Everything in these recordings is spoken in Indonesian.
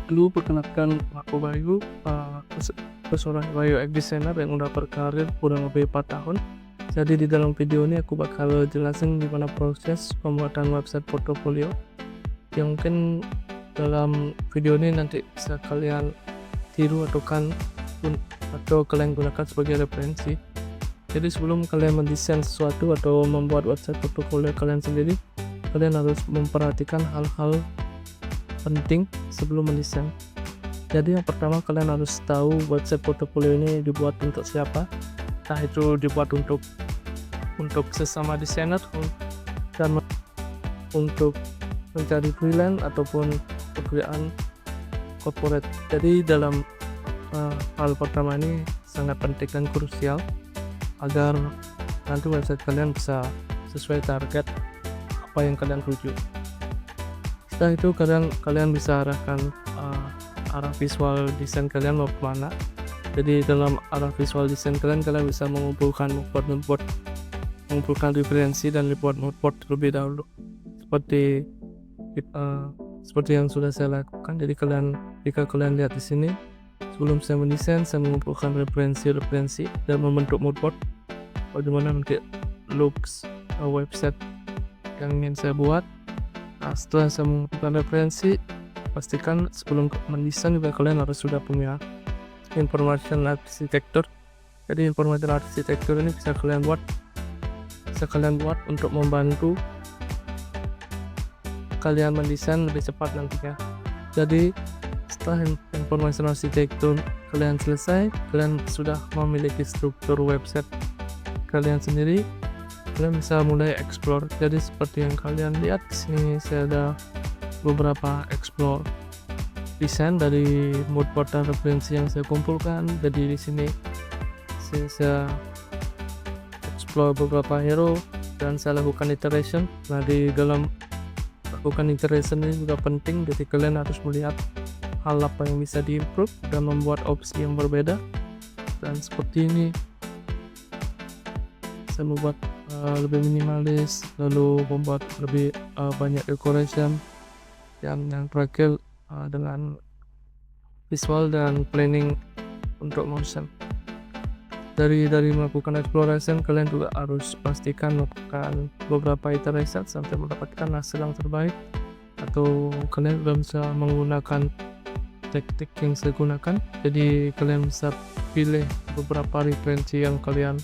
Dulu perkenalkan aku Bayu, seorang UI designer yang udah berkarir kurang lebih 4 tahun. Jadi di dalam video ini aku bakal jelasin gimana proses pembuatan website portofolio yang mungkin dalam video ini nanti bisa kalian tiru atau kalian gunakan sebagai referensi. Jadi sebelum kalian mendesain sesuatu atau membuat website portofolio kalian sendiri, kalian harus memperhatikan hal-hal penting sebelum mendesain. Jadi yang pertama, kalian harus tahu website portofolio ini dibuat untuk siapa. Entah itu dibuat untuk sesama desainer dan untuk mencari freelance ataupun pekerjaan corporate. Jadi dalam hal pertama ini sangat penting dan krusial agar nanti website kalian bisa sesuai target apa yang kalian tuju. Setelah itu kalian bisa arahkan arah visual desain kalian mau kemana. Jadi dalam arah visual desain kalian bisa mengumpulkan referensi dan report terlebih dahulu seperti yang sudah saya lakukan. Jadi jika kalian lihat di sini, sebelum saya mendesain, saya mengumpulkan referensi dan membentuk moodboard bagaimana nanti looks website yang ingin saya buat. Setelah saya mengumpulkan referensi, pastikan sebelum mendesain juga kalian harus sudah punya information architecture. Jadi information architecture ini bisa kalian buat untuk membantu kalian mendesain lebih cepat nantinya. Jadi setelah information architecture kalian selesai, kalian sudah memiliki struktur website kalian sendiri, kalian bisa mulai explore. Jadi seperti yang kalian lihat di sini, saya ada beberapa explore desain dari moodboard dan referensi yang saya kumpulkan. Jadi di sini saya explore beberapa hero dan saya lakukan iteration. Nah, di dalam lakukan iteration ini juga penting, jadi kalian harus melihat hal apa yang bisa diimprove dan membuat opsi yang berbeda. Dan seperti ini saya membuat lebih minimalis, lalu membuat lebih banyak decoration, dan yang terakhir dengan visual dan planning untuk motion. Dari melakukan exploration, kalian juga harus pastikan melakukan beberapa iteration sampai mendapatkan hasil yang terbaik, atau kalian juga bisa menggunakan teknik yang saya gunakan. Jadi kalian bisa pilih beberapa referensi yang kalian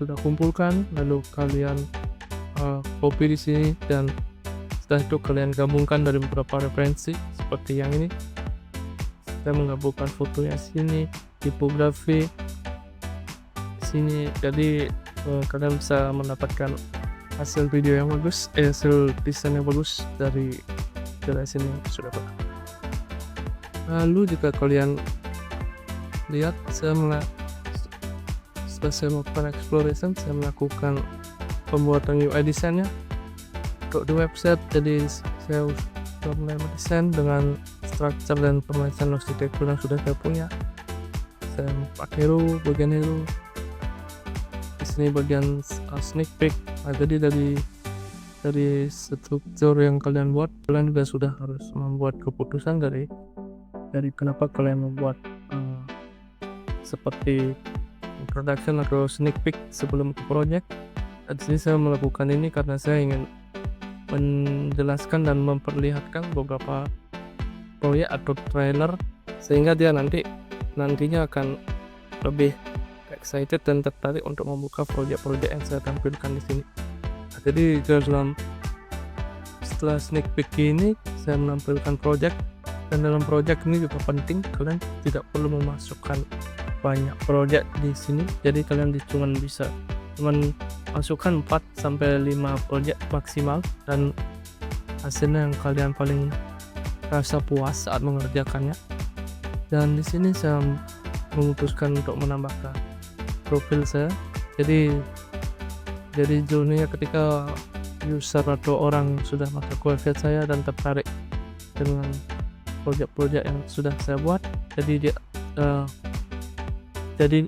sudah kumpulkan, lalu kalian copy di sini, dan setelah itu kalian gabungkan dari beberapa referensi seperti yang ini. Saya menggabungkan fotonya sini, tipografi sini. Jadi kalian bisa mendapatkan hasil video yang bagus, hasil desain yang bagus dari sini sudah ada. Lalu jika kalian lihat, setelah saya melakukan exploration, saya melakukan pembuatan UI desainnya untuk di website. Jadi saya sudah mulai mendesain dengan structure dan permainan arsitektur yang sudah saya punya. Saya pakai bagian hero di sini, bagian sneak peek. Nah, jadi dari struktur yang kalian buat, kalian juga sudah harus membuat keputusan dari kenapa kalian membuat seperti introduction atau sneak peek sebelum ke project. Di sini saya melakukan ini karena saya ingin menjelaskan dan memperlihatkan beberapa proyek atau trailer, sehingga dia nantinya akan lebih excited dan tertarik untuk membuka proyek-proyek yang saya tampilkan di sini. Nah, jadi setelah sneak peek ini, saya menampilkan project, dan dalam project ini juga penting kalian tidak perlu memasukkan banyak project di sini. Jadi kalian bisa masukkan 4-5 project maksimal, dan hasilnya yang kalian paling rasa puas saat mengerjakannya. Dan di sini saya memutuskan untuk menambahkan profil saya. Jadi jadinya ketika user atau orang sudah masuk ke website saya dan tertarik dengan project-project yang sudah saya buat, jadi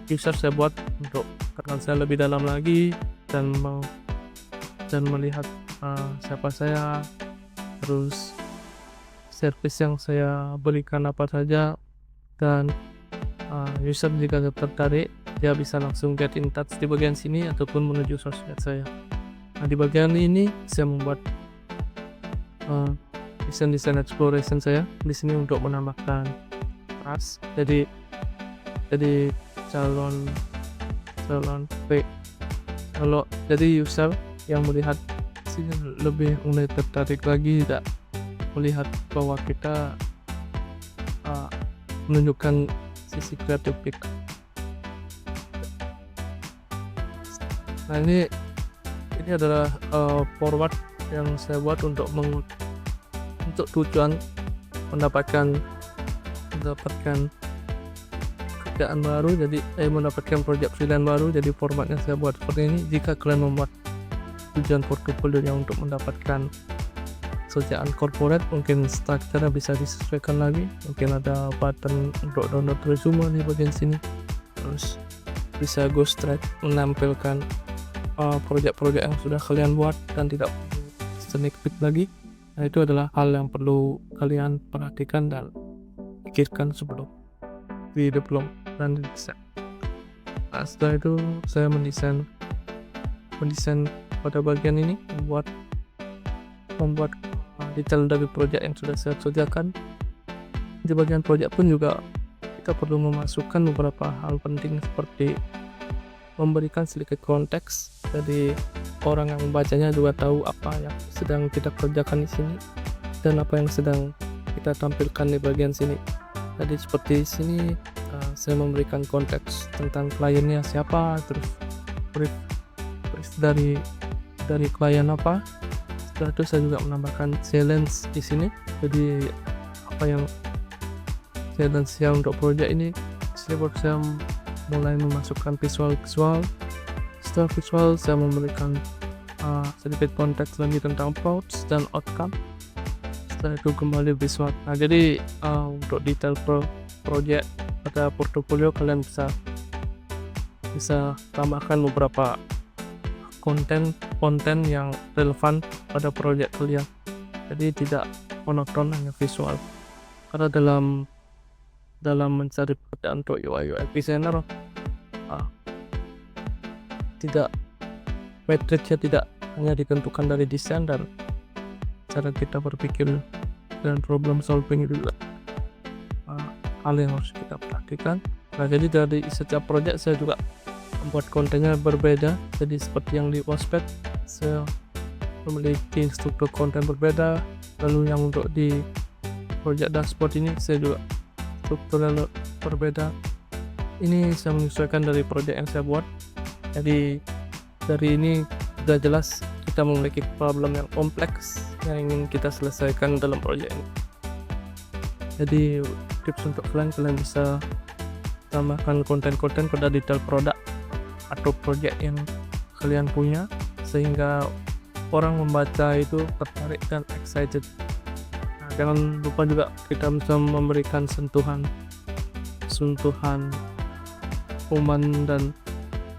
user saya buat untuk kenal saya lebih dalam lagi dan melihat siapa saya. Terus service yang saya berikan apa saja, dan user jika tertarik dia bisa langsung get in touch di bagian sini ataupun menuju sosmed saya. Nah, di bagian ini saya membuat desain exploration saya di sini untuk menambahkan trust. Jadi calon kalau jadi user yang melihat sini lebih mulai tertarik lagi, tidak melihat bahwa kita menunjukkan sisi kreatif kita. Nah, ini adalah forward yang saya buat untuk tujuan mendapatkan kerjaan baru, jadi mendapatkan project freelance baru. Jadi formatnya saya buat seperti ini. Jika kalian membuat tujuan portofolio yang untuk mendapatkan kerjaan corporate, mungkin strukturnya bisa disesuaikan lagi. Mungkin ada button untuk download resume di bagian sini, terus bisa go straight menampilkan project-project yang sudah kalian buat dan tidak sneak peek lagi. Nah, itu adalah hal yang perlu kalian perhatikan dan pikirkan sebelum di develop dan desain. Nah, setelah itu saya mendesain pada bagian ini, membuat detail dari project yang sudah saya kerjakan. Di bagian project pun juga kita perlu memasukkan beberapa hal penting seperti memberikan sedikit konteks, jadi orang yang membacanya juga tahu apa yang sedang kita kerjakan di sini dan apa yang sedang kita tampilkan di bagian sini. Jadi seperti sini saya memberikan konteks tentang kliennya siapa, terus brief dari klien apa. Setelah itu saya juga menambahkan challenge di sini. Jadi apa yang challenge yang untuk project ini, saya mulai memasukkan visual. Setelah visual saya memberikan sedikit konteks lagi tentang approach dan outcome. Setelah itu kembali visual. Nah, jadi untuk detail project pada portofolio kalian bisa tambahkan beberapa konten yang relevan pada project kalian. Jadi tidak monoton hanya visual. Karena dalam mencari pekerjaan untuk UI/UX designer, tidak matrixnya tidak hanya ditentukan dari desain, dan cara kita berpikir dan problem solving itu juga hal yang harus kita perhatikan. Nah, jadi dari setiap project saya juga membuat kontennya berbeda. Jadi seperti yang di Wasped, saya memiliki struktur konten berbeda. Lalu yang untuk di project dashboard ini saya juga strukturnya berbeda. Ini saya menyesuaikan dari project yang saya buat. Jadi dari ini sudah jelas kita memiliki problem yang kompleks yang ingin kita selesaikan dalam project ini. Jadi tips untuk kalian bisa tambahkan konten-konten pada detail produk atau project yang kalian punya, sehingga orang membaca itu tertarik dan excited. Nah, jangan lupa juga kita bisa memberikan sentuhan human dan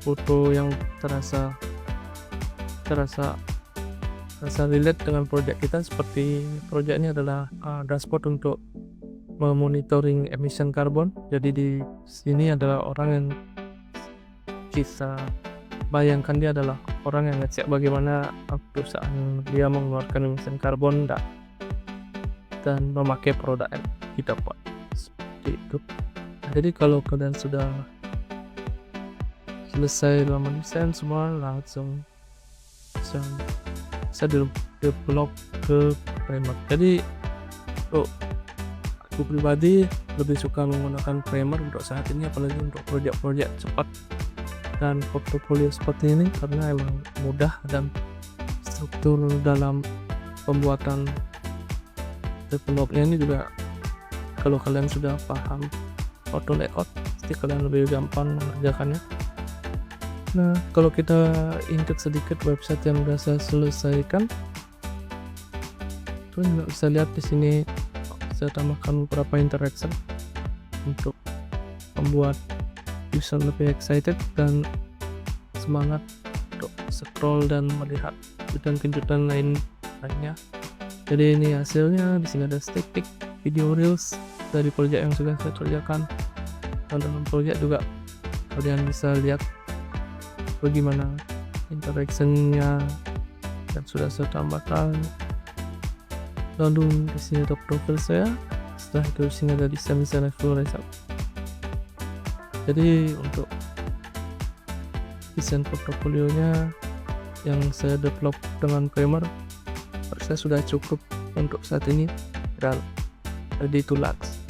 foto yang terasa relate dengan project kita. Seperti project ini adalah dashboard untuk memonitoring emission karbon. Jadi di sini adalah orang yang bisa bayangkan, dia adalah orang yang ngecek bagaimana perusahaan dia mengeluarkan emisi karbon dan memakai produk yang kita buat seperti itu. Nah, jadi kalau kalian sudah selesai dalam mendesain semua, langsung bisa develop ke framework. Jadi aku pribadi lebih suka menggunakan framework untuk saat ini, apalagi untuk project-project cepat dan portofolio seperti ini, karena emang mudah dan struktur dalam pembuatan developnya ini juga, kalau kalian sudah paham auto layout, pasti kalian lebih gampang mengerjakannya. Nah, kalau kita intip sedikit website yang sudah saya selesaikan, tuh bisa lihat di sini saya tambahkan beberapa interaction untuk membuat user lebih excited dan semangat untuk scroll dan melihat kejutan-kejutan lainnya. Jadi ini hasilnya. Di sini ada stick pic, video reels dari proyek yang sudah saya kerjakan. Dan dalam proyek juga kalian bisa lihat bagaimana interactionnya dan sudah saya tambahkan. Lalu di sini ada profil saya. Setelah itu di sini ada desain exploration. Jadi untuk desain portofolionya yang saya develop dengan Premiere saya sudah cukup untuk saat ini dan ready to launch.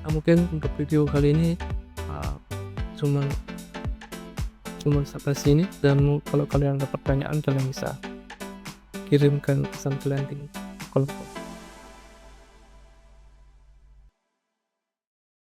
Nah, mungkin untuk video kali ini cuma sampai sini, dan kalau kalian ada pertanyaan kalian bisa kirimkan pesan ke landing kolom